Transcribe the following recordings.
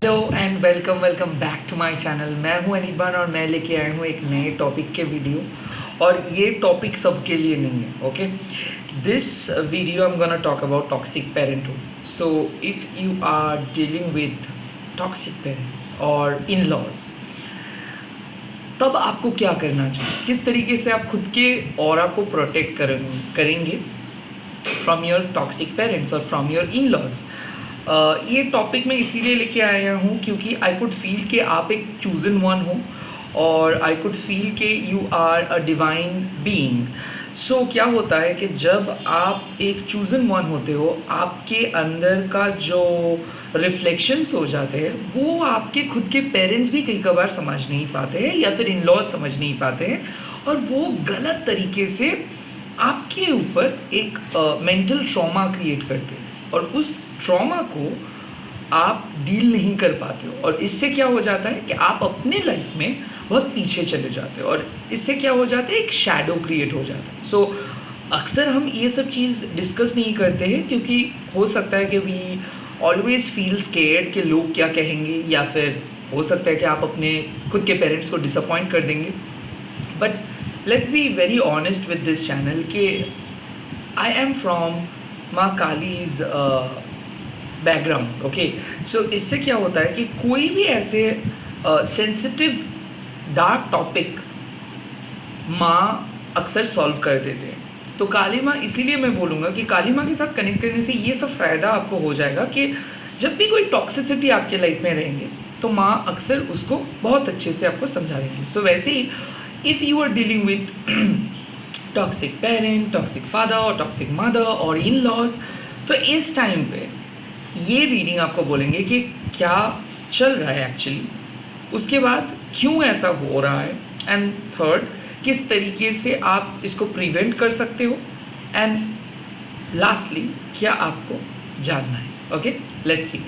Hello and welcome welcome back to my channel. मैं हूं अनिबान और मैं लेके आया हूं एक नए टॉपिक के वीडियो। और ये टॉपिक सबके लिए नहीं है। Okay, this video I am gonna talk about toxic parenthood. So if you are dealing with toxic parents और इन लॉज, तब आपको क्या करना चाहिए, किस तरीके से आप खुद के ऑरा को प्रोटेक्ट करेंगे फ्रॉम योर टॉक्सिक पेरेंट्स और फ्रॉम योर इन लॉज। ये टॉपिक मैं इसीलिए लेके आया हूँ क्योंकि आई कुड फील कि आप एक चूजन वन हो और आई कुड फील कि you are a divine being. So क्या होता है कि जब आप एक चूजन वन होते हो, आपके अंदर का जो रिफ्लेक्शंस हो जाते हैं वो आपके खुद के पेरेंट्स भी कई कबार समझ नहीं पाते हैं या फिर इन लॉज समझ नहीं पाते हैं, और वो गलत तरीके से आपके ऊपर एक मेंटल ट्रॉमा क्रिएट करते हैं और उस ट्रॉमा को आप डील नहीं कर पाते हो। और इससे क्या हो जाता है कि आप अपने लाइफ में बहुत पीछे चले जाते हो और इससे क्या हो जाता है, एक शैडो क्रिएट हो जाता है। सो अक्सर हम ये सब चीज़ डिस्कस नहीं करते हैं क्योंकि हो सकता है कि वी ऑलवेज फील स्केयर्ड कि लोग क्या कहेंगे, या फिर हो सकता है कि आप अपने खुद के पेरेंट्स को डिसअपॉइंट कर देंगे। But let's be very honest with this channel कि आई एम फ्रॉम माँ कालीज बैकग्राउंड। ओके, सो इससे क्या होता है कि कोई भी ऐसे सेंसिटिव डार्क टॉपिक माँ अक्सर सॉल्व कर देते हैं। तो काली माँ, इसीलिए मैं बोलूँगा कि काली माँ के साथ कनेक्ट करने से ये सब फ़ायदा आपको हो जाएगा कि जब भी कोई टॉक्सिसिटी आपके लाइफ में रहेंगे तो माँ अक्सर उसको बहुत अच्छे से आपको समझा देंगे। सो वैसे ही if you are dealing with toxic parent, toxic father और टॉक्सिक मदर और इन लॉज, तो इस टाइम पे ये रीडिंग आपको बोलेंगे कि क्या चल रहा है एक्चुअली, उसके बाद क्यों ऐसा हो रहा है, एंड थर्ड किस तरीके से आप इसको प्रिवेंट कर सकते हो, एंड लास्टली क्या आपको जानना है। Okay, let's see.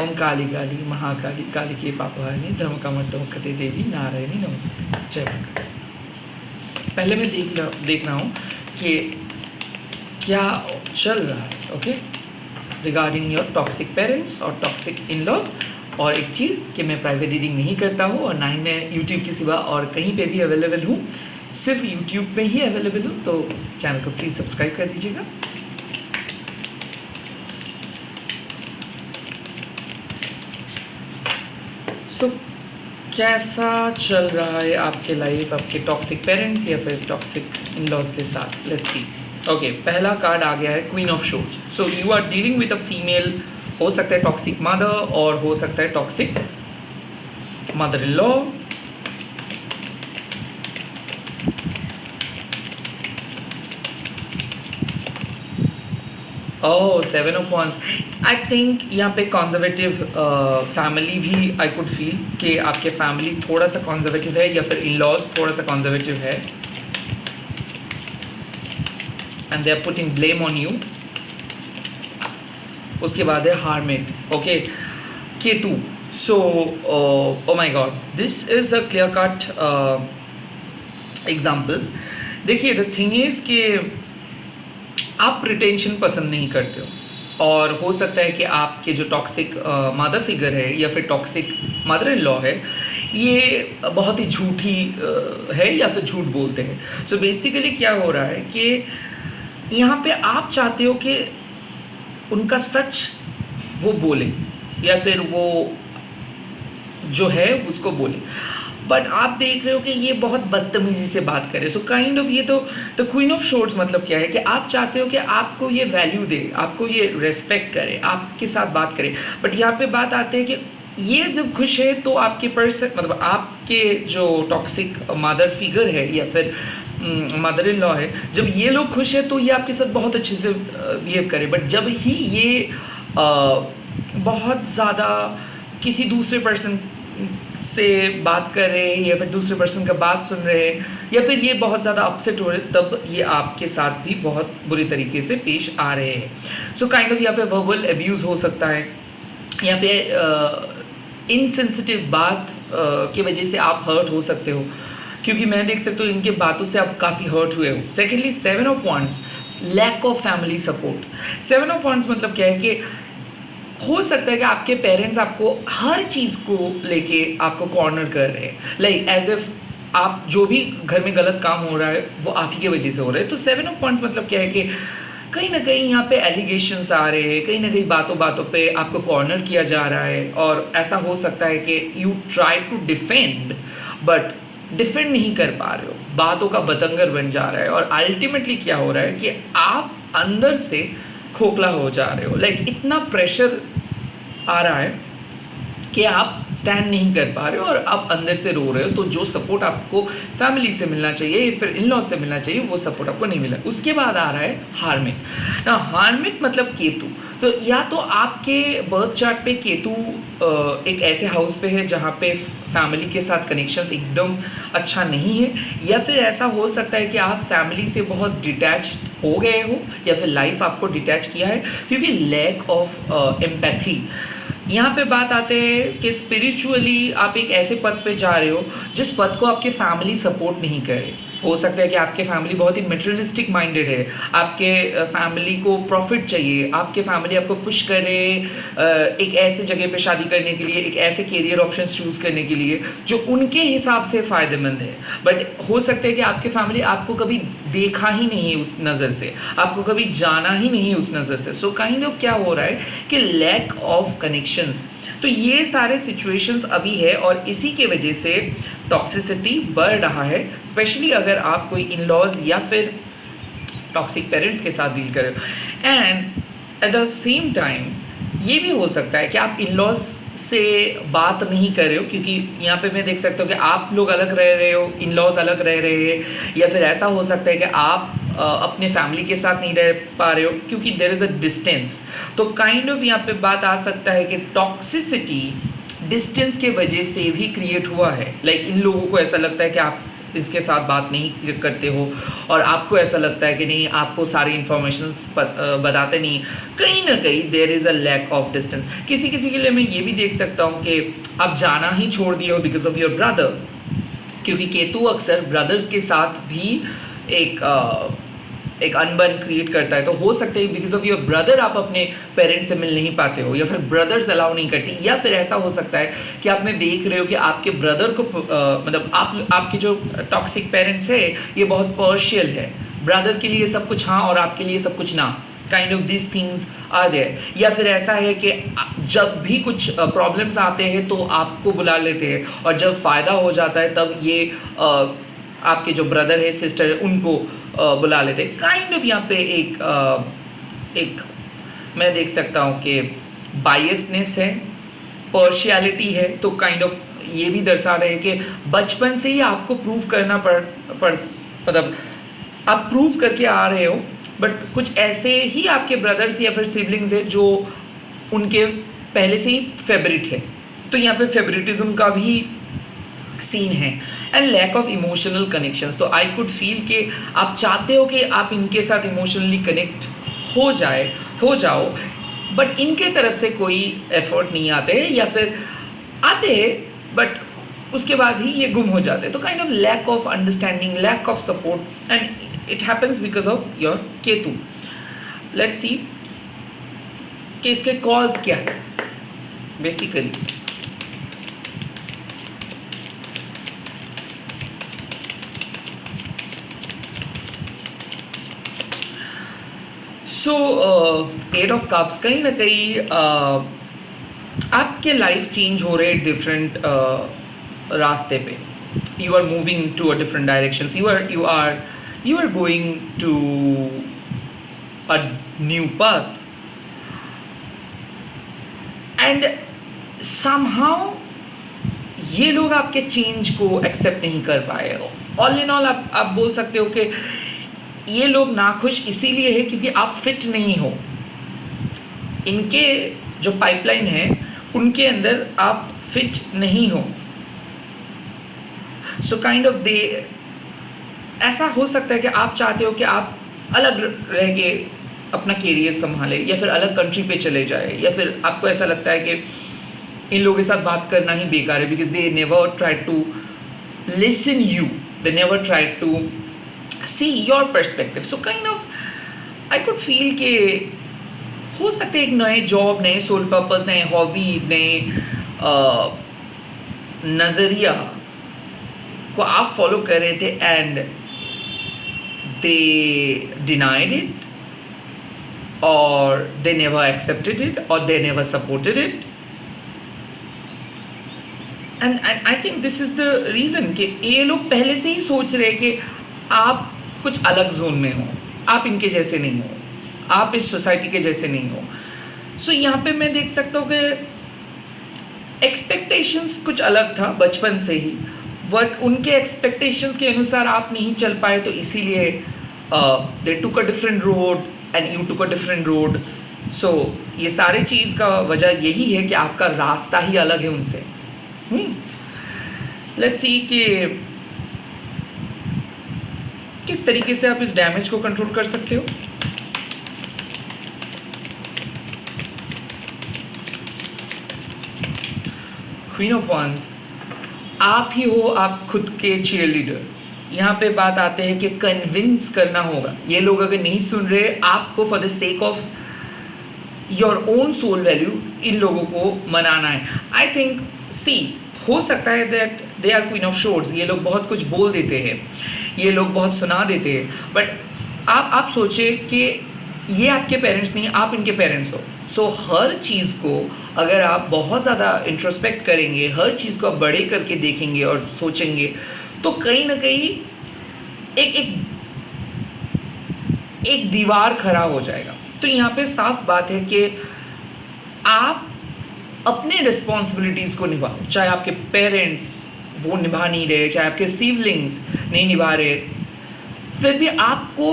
Om Kali Kali Mahakali Kali के पापहारिणी धर्म कामर्तमखते देवी नारायणी नमस्ते। जय माता। पहले मैं देख रहा हूँ कि क्या चल रहा है। Okay, regarding your toxic parents और टॉक्सिक इन लॉज। और एक चीज़ कि मैं प्राइवेट रीडिंग नहीं करता हूँ और ना ही मैं यूट्यूब के सिवा और कहीं पे भी अवेलेबल हूँ, सिर्फ यूट्यूब में ही अवेलेबल हूँ। तो चैनल को प्लीज़ सब्सक्राइब कर दीजिएगा। सो कैसा चल रहा है आपके लाइफ, आपके टॉक्सिक पेरेंट्स या फिर टॉक्सिक इन लॉज के साथ। Let's see. ओके, पहला कार्ड आ गया है queen of swords. So you are dealing with a female, हो सकता है टॉक्सिक मदर और हो सकता है toxic mother in law. Oh, 7 of wands. I think यहाँ पे कॉन्जर्वेटिव फैमिली भी आई कुड फील कि आपके फैमिली थोड़ा सा कॉन्जर्वेटिव है या फिर इन लॉज थोड़ा सा कॉन्जर्वेटिव है, and they are putting blame on you. उसके बाद है hermit. Okay, Ketu. So oh my god, this is the clear cut examples. देखिए, द थिंग इज कि आप रिटेंशन पसंद नहीं करते हो और हो सकता है कि आपके जो टॉक्सिक मदर फिगर है या फिर टॉक्सिक मदर इन लॉ है, ये बहुत ही झूठी है या फिर झूठ बोलते हैं। सो बेसिकली क्या हो रहा है कि यहाँ पे आप चाहते हो कि उनका सच वो बोले या फिर वो जो है उसको बोले, बट आप देख रहे हो कि ये बहुत बदतमीजी से बात करे। सो काइंड ऑफ ये तो द क्वीन ऑफ शोर्ड्स मतलब क्या है कि आप चाहते हो कि आपको ये वैल्यू दे, आपको ये रेस्पेक्ट करे, आपके साथ बात करे। बट यहाँ पे बात आते हैं कि ये जब खुश है तो आपके पर्सन मतलब आपके जो टॉक्सिक मदर फिगर है या फिर मदर इन लॉ है, जब ये लोग खुश है तो ये आपके साथ बहुत अच्छे से बिहेव करे। बट जब ही ये बहुत ज़्यादा किसी दूसरे पर्सन से बात कर रहे हैं या फिर दूसरे पर्सन का बात सुन रहे हैं या फिर ये बहुत ज़्यादा अपसेट हो रहे हैं, तब ये आपके साथ भी बहुत बुरी तरीके से पेश आ रहे हैं। सो काइंड ऑफ यहाँ पे वर्बल एब्यूज़ हो सकता है, यहाँ पे इनसेंसिटिव बात की वजह से आप हर्ट हो सकते हो, क्योंकि मैं देख सकता हूँ इनके बातों से आप काफ़ी हर्ट हुए हो। Secondly 7 of wands, lack of family support. 7 of wands मतलब क्या है कि हो सकता है कि आपके पेरेंट्स आपको हर चीज़ को लेके आपको कॉर्नर कर रहे हैं, लाइक एज इफ आप जो भी घर में गलत काम हो रहा है वो आप ही की वजह से हो रहा है। तो 7 ऑफ वांड्स मतलब क्या है कि कहीं ना कहीं यहाँ पे एलिगेशंस आ रहे हैं, कहीं ना कहीं बातों बातों पे आपको कॉर्नर किया जा रहा है, और ऐसा हो सकता है कि you try to defend but defend नहीं कर पा रहे हो, बातों का बतंगर बन जा रहा है, और अल्टीमेटली क्या हो रहा है कि आप अंदर से खोखला हो जा रहे हो, लाइक इतना प्रेशर आ रहा है कि आप स्टैंड नहीं कर पा रहे हो और आप अंदर से रो रहे हो। तो जो सपोर्ट आपको फैमिली से मिलना चाहिए, फिर इन लॉ से मिलना चाहिए, वो सपोर्ट आपको नहीं मिला। उसके बाद आ रहा है हार्मिट। ना हार्मिट मतलब केतु। तो या तो आपके बर्थ चार्ट पे केतु एक ऐसे हाउस पे है जहाँ पे फैमिली के साथ कनेक्शंस एकदम अच्छा नहीं है, या फिर ऐसा हो सकता है कि आप फैमिली से बहुत डिटैच हो गए हो, या फिर लाइफ आपको डिटैच किया है, क्योंकि लैक ऑफ एम्पैथी। यहाँ पे बात आते हैं कि स्पिरिचुअली आप एक ऐसे पद पे जा रहे हो जिस पद को आपके फैमिली सपोर्ट नहीं करे। हो सकता है कि आपके फैमिली बहुत ही मटेरियलिस्टिक माइंडेड है, आपके फैमिली को प्रॉफिट चाहिए, आपके फैमिली आपको पुश करे एक ऐसे जगह पे शादी करने के लिए, एक ऐसे कैरियर ऑप्शंस चूज़ करने के लिए जो उनके हिसाब से फ़ायदेमंद है। बट हो सकता है कि आपके फैमिली आपको कभी देखा ही नहीं उस नज़र से, आपको कभी जाना ही नहीं उस नज़र से। सो काइंड ऑफ क्या हो रहा है कि लैक ऑफ कनेक्शंस। तो ये सारे सिचुएशंस अभी है, और इसी के वजह से टॉक्सिसिटी बढ़ रहा है, स्पेशली अगर आप कोई इन लॉज या फिर टॉक्सिक पेरेंट्स के साथ डील करें। And at the same time ये भी हो सकता है कि आप इन लॉज से बात नहीं कर रहे हो, क्योंकि यहाँ पे मैं देख सकता हूँ कि आप लोग अलग रह रहे हो, इन लॉज अलग रह रहे हैं, या फिर ऐसा हो सकता है कि आप अपने फैमिली के साथ नहीं रह पा रहे हो क्योंकि देयर इज़ अ डिस्टेंस। तो काइंड ऑफ यहाँ पे बात आ सकता है कि टॉक्सिसिटी डिस्टेंस के वजह से भी क्रिएट हुआ है। लाइक इन लोगों को ऐसा लगता है कि आप इसके साथ बात नहीं करते हो, और आपको ऐसा लगता है कि नहीं, आपको सारी इन्फॉर्मेशंस बताते नहीं। कहीं ना कहीं there is a lack of distance. किसी किसी के लिए मैं ये भी देख सकता हूँ कि आप जाना ही छोड़ दिए हो बिकॉज ऑफ योर ब्रदर, क्योंकि केतु अक्सर ब्रदर्स के साथ भी एक अनबन क्रिएट करता है। तो हो सकता है बिकॉज ऑफ योर ब्रदर आप अपने पेरेंट्स से मिल नहीं पाते हो, या फिर ब्रदर्स अलाउ नहीं करती, या फिर ऐसा हो सकता है कि आपने देख रहे हो कि आपके ब्रदर को मतलब आपके जो टॉक्सिक पेरेंट्स है ये बहुत पर्शियल है, ब्रदर के लिए सब कुछ हाँ और आपके लिए सब कुछ ना, kind of this things are there. या फिर ऐसा है कि जब भी कुछ प्रॉब्लम्स आते हैं तो आपको बुला लेते हैं, और जब फ़ायदा हो जाता है तब ये आपके जो ब्रदर है, सिस्टर है, उनको बुला लेते हैं। काइंड ऑफ यहाँ पे एक मैं देख सकता हूँ कि बायसनेस है, पर्शियलिटी है। तो काइंड ऑफ ये भी दर्शा रहे हैं कि बचपन से ही आपको प्रूव करना मतलब आप प्रूव करके आ रहे हो, बट कुछ ऐसे ही आपके ब्रदर्स या फिर सिबलिंग्स हैं जो उनके पहले से ही फेवरेट है। तो यहाँ पे फेवरेटिज्म का भी सीन है, and lack of emotional connections. तो आई कुड फील कि आप चाहते हो कि आप इनके साथ इमोशनली कनेक्ट हो जाओ, बट इनके तरफ से कोई एफर्ट नहीं आते हैं, या फिर आते हैं बट उसके बाद ही ये गुम हो जाते हैं। तो kind of lack of understanding, lack of support, and it happens because of your Ketu. Let's see कि इसके कॉज क्या है बेसिकली। सो 8 ऑफ कप्स, कहीं ना कहीं आपके लाइफ चेंज हो रहे डिफरेंट रास्ते पे। You are moving to a different directions, you are going to a new path, and somehow ये लोग आपके चेंज को एक्सेप्ट नहीं कर पाए। ऑल इन ऑल आप बोल सकते हो कि ये लोग नाखुश इसीलिए है क्योंकि आप फिट नहीं हो। इनके जो पाइपलाइन है उनके अंदर आप फिट नहीं हो। सो काइंड ऑफ दे, ऐसा हो सकता है कि आप चाहते हो कि आप अलग रह के अपना कैरियर संभाले, या फिर अलग कंट्री पे चले जाए, या फिर आपको ऐसा लगता है कि इन लोगों के साथ बात करना ही बेकार है because they never try to listen you, they never try to see your perspective. So kind of I could feel कि हो सकता है एक नए जॉब, नए सोल पर्पस, नए हॉबी, नए नज़रिया को आप फॉलो कर रहे थे एंड दे डिनाइड इट और दे नेवर एक्सेप्टेड इट और they never supported it. And I think this is the reason कि ये लोग पहले से ही सोच रहे कि आप कुछ अलग जोन में हो, आप इनके जैसे नहीं हो, आप इस सोसाइटी के जैसे नहीं हो. सो यहाँ पे मैं देख सकता हूँ कि एक्सपेक्टेशंस कुछ अलग था बचपन से ही, बट उनके एक्सपेक्टेशंस के अनुसार आप नहीं चल पाए, तो इसीलिए they took a different road and you took a different road. So ये सारे चीज़ का वजह यही है कि आपका रास्ता ही अलग है उनसे. लेट्स सी कि किस तरीके से आप इस डैमेज को कंट्रोल कर सकते हो. क्वीन ऑफ वंस, आप ही हो आप खुद के चीयर लीडर. यहाँ पे बात आते हैं कि कन्विंस करना होगा. ये लोग अगर नहीं सुन रहे, आपको for the sake of your own soul value इन लोगों को मनाना है. आई थिंक हो सकता है that they are queen of swords. ये लोग बहुत कुछ बोल देते हैं, ये लोग बहुत सुना देते हैं, बट आप सोचे कि ये आपके पेरेंट्स नहीं, आप इनके पेरेंट्स हो. सो हर चीज़ को अगर आप बहुत ज़्यादा इंट्रोस्पेक्ट करेंगे, हर चीज़ को आप बड़े करके देखेंगे और सोचेंगे, तो कहीं ना कहीं एक दीवार खड़ा हो जाएगा. तो यहाँ पे साफ बात है कि आप अपने रिस्पॉन्सिबिलिटीज़ को निभाओ. चाहे आपके पेरेंट्स वो निभा नहीं रहे, चाहे आपके सिबलिंग्स नहीं निभा रहे, फिर भी आपको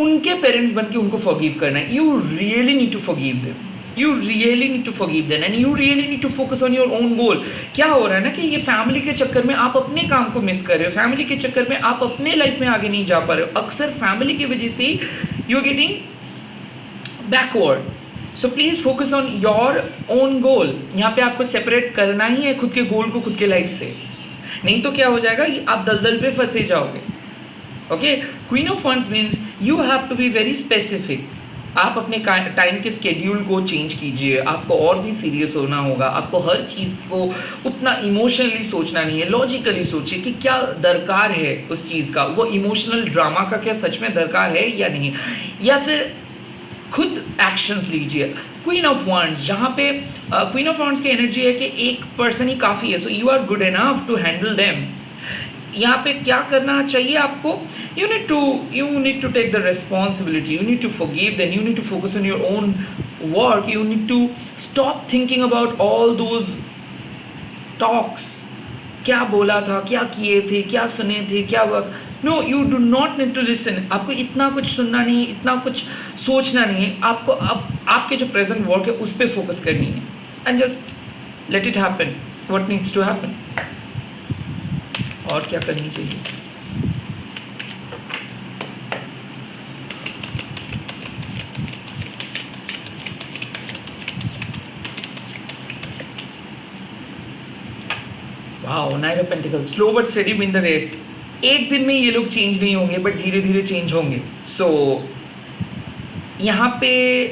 उनके पेरेंट्स बन के उनको फॉरगिव करना है. You really need to forgive them. You really need to forgive them and you really need to focus on your own goal. क्या हो रहा है ना कि ये फैमिली के चक्कर में आप अपने काम को मिस कर रहे हो, फैमिली के चक्कर में आप अपने लाइफ में आगे नहीं जा पा रहे हो. अक्सर फैमिली की वजह से you are getting backward. So please focus on your own goal. यहाँ पे आपको सेपरेट करना ही है खुद के गोल को खुद के लाइफ से, नहीं तो क्या हो जाएगा, आप दलदल पे फंसे जाओगे. Okay, queen of wands means you have to be very specific. आप अपने टाइम के स्केड्यूल को चेंज कीजिए. आपको और भी सीरियस होना होगा. आपको हर चीज़ को उतना इमोशनली सोचना नहीं है, लॉजिकली सोचिए कि क्या दरकार है उस चीज़ का, वो इमोशनल ड्रामा का क्या सच में दरकार है या नहीं, या फिर खुद एक्शंस लीजिए. क्वीन ऑफ वंड्स, जहाँ पे क्वीन ऑफ वंड्स की एनर्जी है कि एक पर्सन ही काफ़ी है. So you are good enough to handle them. यहाँ पे क्या करना चाहिए आपको, you need to take the responsibility, you need to forgive them, you need to focus on your own work, you need to stop thinking about all those talks. क्या बोला था, क्या किए थे, क्या सुने थे, क्या work. No, you do not need to listen. आपको इतना कुछ सुनना नहीं, इतना कुछ सोचना नहीं है. आपको अब आपके जो प्रेजेंट वर्क है उस पर फोकस करनी है and just let it happen what needs to happen. और क्या करनी चाहिए, wow, knight of pentacles. Slow but steady win the race. एक दिन में ये लोग चेंज नहीं होंगे, बट धीरे धीरे चेंज होंगे. सो यहाँ पे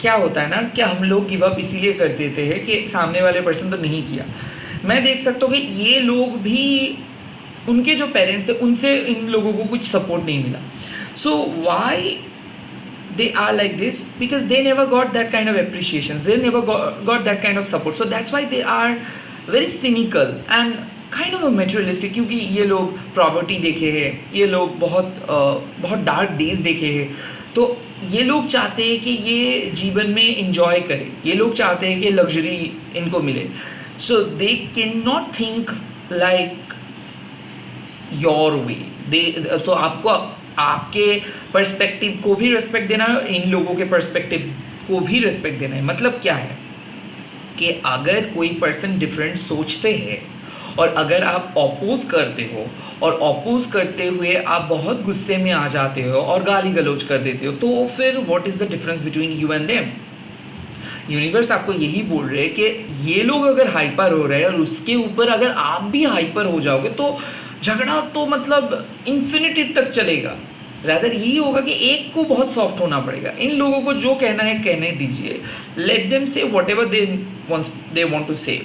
क्या होता है ना कि हम लोग गिव अप इसीलिए कर देते हैं कि सामने वाले पर्सन तो नहीं किया. मैं देख सकता हूँ कि ये लोग भी, उनके जो पेरेंट्स थे उनसे इन लोगों को कुछ सपोर्ट नहीं मिला. सो Y they are like this? Because they never got that kind of appreciation, they never got that kind of support. So that's why they are very cynical and kind of a materialistic. क्योंकि ये लोग poverty देखे हैं, ये लोग बहुत dark days देखे हैं. तो ये लोग चाहते हैं कि ये जीवन में इंजॉय करें, ये लोग चाहते हैं कि लग्जरी इनको मिले. So they can not think like your way. तो आपको आपके पर्सपेक्टिव को भी रिस्पेक्ट देना है, इन लोगों के पर्सपेक्टिव को भी रिस्पेक्ट देना है. मतलब क्या है कि अगर कोई पर्सन डिफरेंट सोचते हैं और अगर आप ऑपोज करते हो और ऑपोज करते हुए आप बहुत गुस्से में आ जाते हो और गाली गलौज कर देते हो, तो फिर what is the difference between you and them. Universe आपको यही बोल रहे हैं कि ये लोग अगर हाइपर हो रहे हैं और उसके ऊपर अगर आप भी हाइपर हो जाओगे तो झगड़ा तो मतलब इन्फिनिटी तक चलेगा. रादर यही होगा कि एक को बहुत सॉफ्ट होना पड़ेगा। इन लोगों को जो कहना है कहने दीजिए, let them say whatever they want to say.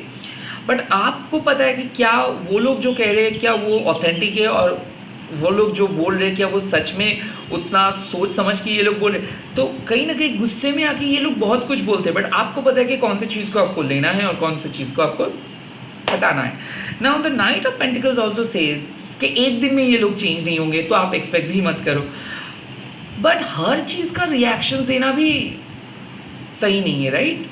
But आपको पता है कि क्या वो लोग जो कह रहे हैं क्या वो ऑथेंटिक है, और वो लोग जो बोल रहे हैं क्या वो सच में उतना सोच समझ के ये लोग बोल रहे। तो कहीं ना कहीं गुस्से में आके ये लोग बहुत कुछ बोलते हैं, बट आपको पता है कि कौन सी चीज़ को आपको लेना है और कौन सी चीज़ को आपको हटाना है। Now the night of pentacles also says कि एक दिन में ये लोग चेंज नहीं होंगे, तो आप एक्सपेक्ट भी मत करो। बट हर चीज़ का रिएक्शन देना भी सही नहीं है, राइट?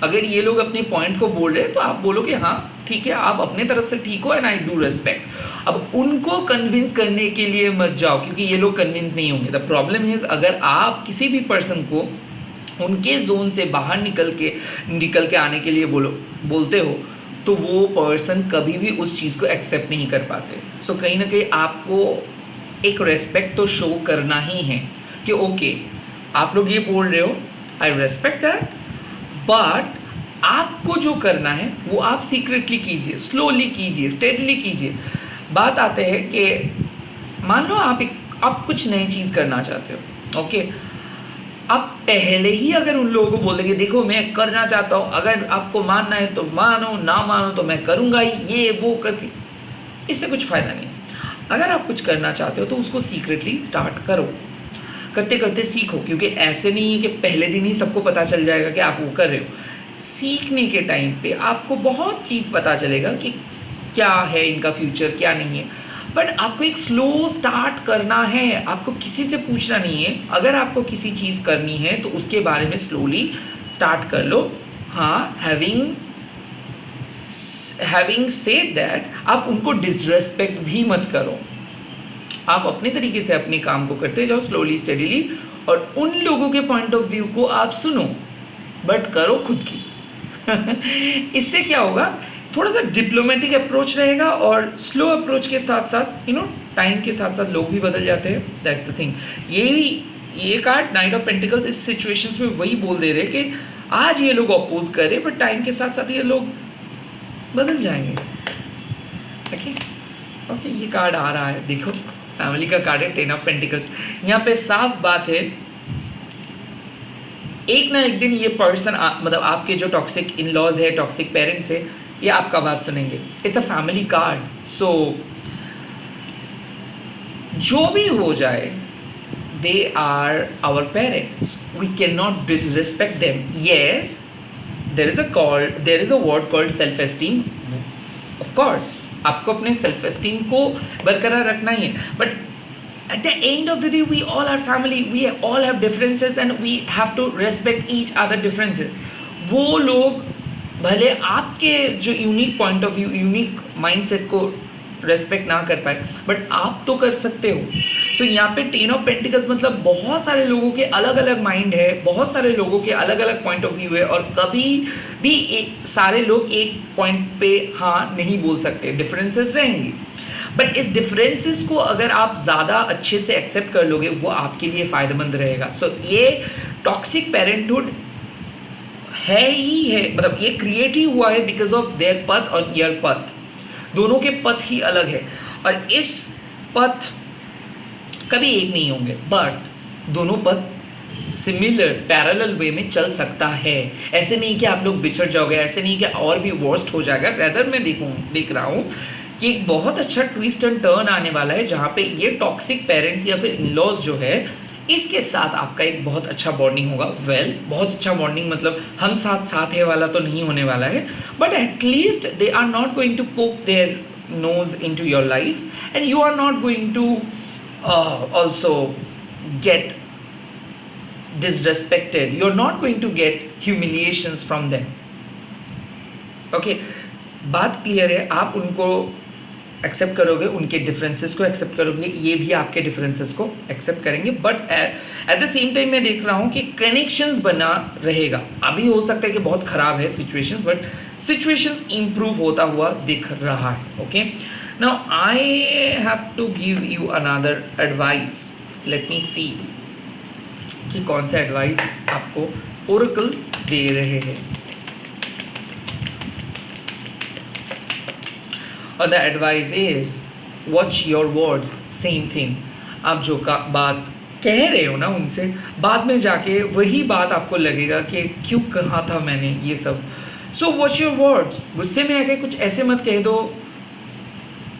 अगर ये लोग अपने पॉइंट को बोल रहे हैं तो आप बोलो कि हाँ ठीक है, आप अपने तरफ से ठीक हो एंड आई डू रेस्पेक्ट। अब उनको कन्विंस करने के लिए मत जाओ, क्योंकि ये लोग कन्विंस नहीं होंगे। द प्रॉब्लम इज, अगर आप किसी भी पर्सन को उनके जोन से बाहर निकल के आने के लिए बोलते हो, तो वो पर्सन कभी भी उस चीज़ को एक्सेप्ट नहीं कर पाते। सो कहीं ना कहीं आपको एक रेस्पेक्ट तो शो करना ही है कि ओके आप लोग ये बोल रहे हो, आई रेस्पेक्ट दैट, बट आपको जो करना है वो आप सीक्रेटली कीजिए, स्लोली कीजिए, स्टेडली कीजिए। बात आते हैं कि मान लो आप कुछ नई चीज़ करना चाहते हो, ओके, आप पहले ही अगर उन लोगों को बोल देंगे देखो मैं करना चाहता हूँ, अगर आपको मानना है तो मानो, ना मानो तो मैं करूँगा ही, ये वो करके, इससे कुछ फ़ायदा नहीं। अगर आप कुछ करना चाहते हो तो उसको सीक्रेटली स्टार्ट करो, करते करते सीखो, क्योंकि ऐसे नहीं है कि पहले दिन ही सबको पता चल जाएगा कि आप वो कर रहे हो। सीखने के टाइम पे आपको बहुत चीज़ पता चलेगा कि क्या है इनका फ्यूचर, क्या नहीं है। बट आपको एक स्लो स्टार्ट करना है, आपको किसी से पूछना नहीं है। अगर आपको किसी चीज़ करनी है तो उसके बारे में स्लोली स्टार्ट कर लो। हाँ, हैविंग सेड दैट, आप उनको डिसरेस्पेक्ट भी मत करो। आप अपने तरीके से अपने काम को करते जाओ, स्लोली स्टेडीली, और उन लोगों के पॉइंट ऑफ व्यू को आप सुनो, बट करो खुद की। इससे क्या होगा, थोड़ा सा डिप्लोमेटिक अप्रोच रहेगा, और स्लो अप्रोच के साथ साथ टाइम के साथ साथ लोग भी बदल जाते हैं। That's the thing. ये कार्ड नाइट ऑफ पेंटिकल्स इस सिचुएशंस में वही बोल दे रहे कि आज ये लोग अपोज कर रहे, बट टाइम के साथ साथ ये लोग बदल जाएंगे। ओके, ये कार्ड आ रहा है, देखो फैमिली का कार्ड है, 10 ऑफ पेंटिकल्स। यहाँ पे साफ बात है, एक ना एक दिन ये पर्सन मतलब आपके जो टॉक्सिक इन लॉज है, टॉक्सिक पेरेंट्स है, ये आपका बात सुनेंगे। It's a family card. So जो भी हो जाए, they are our parents, we can not disrespect them. Yes, there is a word called self esteem. Of course आपको अपने सेल्फ एस्टीम को बरकरार रखना ही है, but at the end of the day we all are family, we all have differences and we have to respect each other differences. वो लोग भले आपके जो unique point of view, unique mindset को रेस्पेक्ट ना कर पाए, बट आप तो कर सकते हो। सो यहाँ पे 10 ऑफ पेंटिकल्स मतलब बहुत सारे लोगों के अलग अलग माइंड है, बहुत सारे लोगों के अलग अलग पॉइंट ऑफ व्यू है, और कभी भी सारे लोग एक पॉइंट पे हाँ नहीं बोल सकते, डिफरेंसेस रहेंगी। बट इस डिफरेंसेस को अगर आप ज़्यादा अच्छे से एक्सेप्ट कर लोगे, वो आपके लिए फ़ायदेमंद रहेगा। सो ये टॉक्सिक पेरेंटहुड है ही है, मतलब ये क्रिएट ही हुआ है बिकॉज ऑफ देयर पथ और योर पथ, दोनों के पथ ही अलग है, और इस पथ कभी एक नहीं होंगे, बट दोनों पथ सिमिलर पैरेलल वे में चल सकता है। ऐसे नहीं कि आप लोग बिछड़ जाओगे, ऐसे नहीं कि और भी वर्स्ट हो जाएगा। रेदर मैं देख रहा हूँ कि एक बहुत अच्छा ट्विस्ट एंड टर्न आने वाला है, जहाँ पे ये टॉक्सिक पेरेंट्स या फिर इन-लॉज जो है, इसके साथ आपका एक बहुत अच्छा बॉन्डिंग होगा। बहुत अच्छा बॉन्डिंग मतलब हम साथ है वाला तो नहीं होने वाला है, but at least they are not going to poke their nose into your life and you are not going to also get disrespected, you're not going to get humiliations from them. Okay, बात clear है। आप उनको accept करोगे, उनके differences को accept करोगे, ये भी आपके डिफरेंसेस को एक्सेप्ट करेंगे, but at the same time मैं देख रहा हूँ कि कनेक्शंस बना रहेगा। अभी हो सकता है कि बहुत ख़राब है सिचुएशंस, बट सिचुएशंस इम्प्रूव होता हुआ दिख रहा है। Okay, now I have to give you another advice. Let me see कि कौन सा एडवाइस आपको ओरेकल दे रहे हैं। और the advice is watch your words. Same thing, आप जो का बात कह रहे हो ना उनसे, बाद में जाके वही बात आपको लगेगा कि क्यों कहा था मैंने ये सब. सो वॉच योर वर्ड्स. गुस्से में आके कुछ ऐसे मत कह दो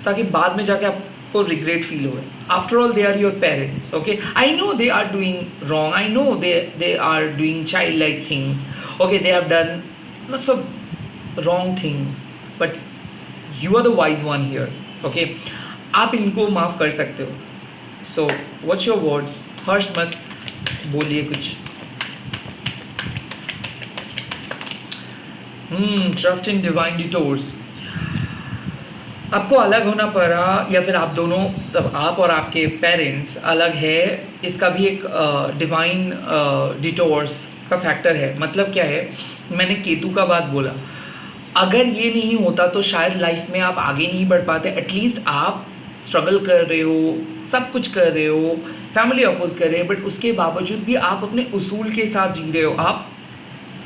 ताकि बाद में जाके आपको रिग्रेट फील हो. After all they are your parents. Okay, I know they are doing wrong, I know they are doing child like things. Okay, they have done lots of wrong things, but you are the wise one here. Okay, आप इनको माफ़ कर सकते हो. So watch your words. Harsh मत बोलिए कुछ. Trust in divine detours. आपको अलग होना पड़ा या फिर आप दोनों, तब आप और आपके पेरेंट्स अलग है, इसका भी एक डिवाइन डिटोर्स का फैक्टर है. मतलब क्या है, मैंने केतु का बात बोला, अगर ये नहीं होता तो शायद लाइफ में आप आगे नहीं बढ़ पाते. एटलीस्ट आप स्ट्रगल कर रहे हो, सब कुछ कर रहे हो, फैमिली अपोज कर रहे हैं, बट उसके बावजूद भी आप अपने उसूल के साथ जी रहे हो. आप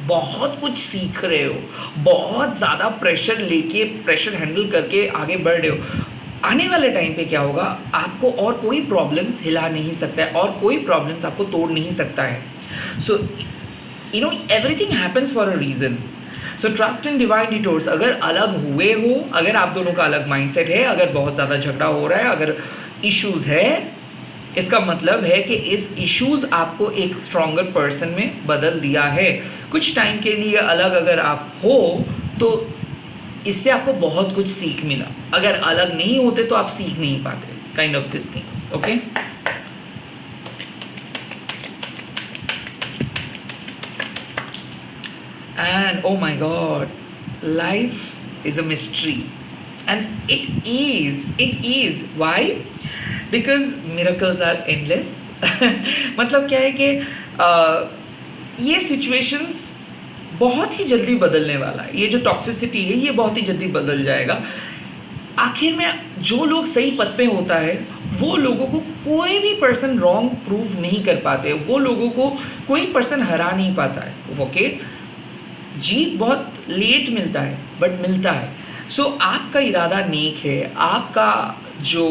बहुत कुछ सीख रहे हो, बहुत ज़्यादा प्रेशर लेके, प्रेशर हैंडल करके आगे बढ़ रहे हो. आने वाले टाइम पे क्या होगा, आपको और कोई प्रॉब्लम्स हिला नहीं सकता है, और कोई प्रॉब्लम्स आपको तोड़ नहीं सकता है. So you know everything happens for a reason. So trust in divine डिटोर्स. अगर अलग हुए हो, अगर आप दोनों का अलग माइंडसेट है, अगर बहुत ज़्यादा झगड़ा हो रहा है, अगर इश्यूज़ है, इसका मतलब है कि इस इश्यूज़ आपको एक स्ट्रॉन्गर पर्सन में बदल दिया है. कुछ टाइम के लिए अलग अगर आप हो तो इससे आपको बहुत कुछ सीख मिला. अगर अलग नहीं होते तो आप सीख नहीं पाते. Kind of this things. Okay, and oh my god, life is a mystery, and it is why, because miracles are endless. मतलब क्या है कि ये सिचुएशंस बहुत ही जल्दी बदलने वाला है. ये जो टॉक्सिसिटी है ये बहुत ही जल्दी बदल जाएगा. आखिर में जो लोग सही पद पे होता है वो लोगों को कोई भी पर्सन रॉन्ग प्रूव नहीं कर पाते. वो लोगों को कोई पर्सन हरा नहीं पाता है. ओके, जीत बहुत लेट मिलता है बट मिलता है. सो आपका इरादा नेक है, आपका जो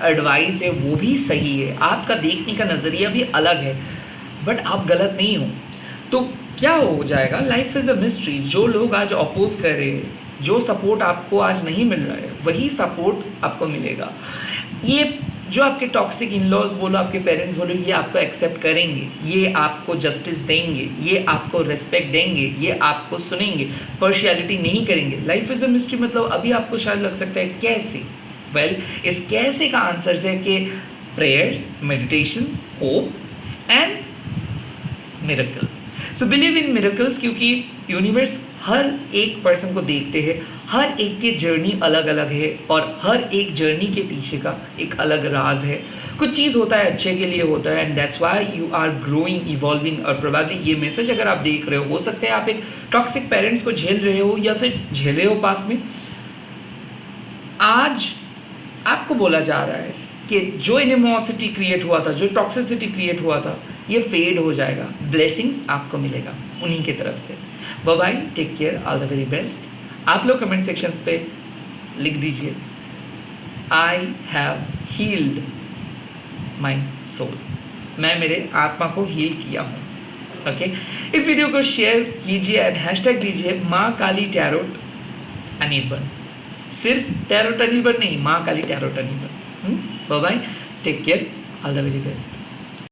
एडवाइस है वो भी सही है, आपका देखने का नज़रिया भी अलग है, बट आप गलत नहीं हो. तो क्या हो जाएगा, लाइफ इज़ अ मिस्ट्री. जो लोग आज अपोज कर रहे हैं, जो सपोर्ट आपको आज नहीं मिल रहा है, वही सपोर्ट आपको मिलेगा. ये जो आपके टॉक्सिक इन लॉज बोलो, आपके पेरेंट्स बोलो, ये आपको एक्सेप्ट करेंगे, ये आपको जस्टिस देंगे, ये आपको रिस्पेक्ट देंगे, ये आपको सुनेंगे, पर्शियलिटी नहीं करेंगे. Life is a mystery. मतलब अभी आपको शायद लग सकता है कैसे. वेल, इस कैसे का आंसर है कि prayers, meditations, hope and miracle. So believe in miracles, क्योंकि यूनिवर्स हर एक पर्सन को देखते हैं, हर एक की जर्नी अलग अलग है, और हर एक जर्नी के पीछे का एक अलग राज है. कुछ चीज़ होता है अच्छे के लिए होता है, and that's why you are growing, evolving. और प्रोबेबली ये मैसेज अगर आप देख रहे हो सकता है आप एक टॉक्सिक पेरेंट्स को झेल रहे हो या फिर झेले हो पास में. आज आपको बोला जा रहा है कि जो एनिमोसिटी क्रिएट हुआ था, जो टॉक्सिसिटी क्रिएट हुआ था, ये फेड हो जाएगा. ब्लेसिंग्स आपको मिलेगा उन्हीं की तरफ से. Bye bye, take care, all the very best. आप लोग कमेंट सेक्शंस पे लिख दीजिए, I have healed my soul. मैं मेरे आत्मा को हील किया हूँ. ओके, इस वीडियो को शेयर कीजिए एंड हैशटैग दीजिए माँ काली टैरोट अनिर्बन. सिर्फ टैरोट अनिर्बन नहीं, Maa Kali tarot Anirban. Bye bye, take care, all the very best.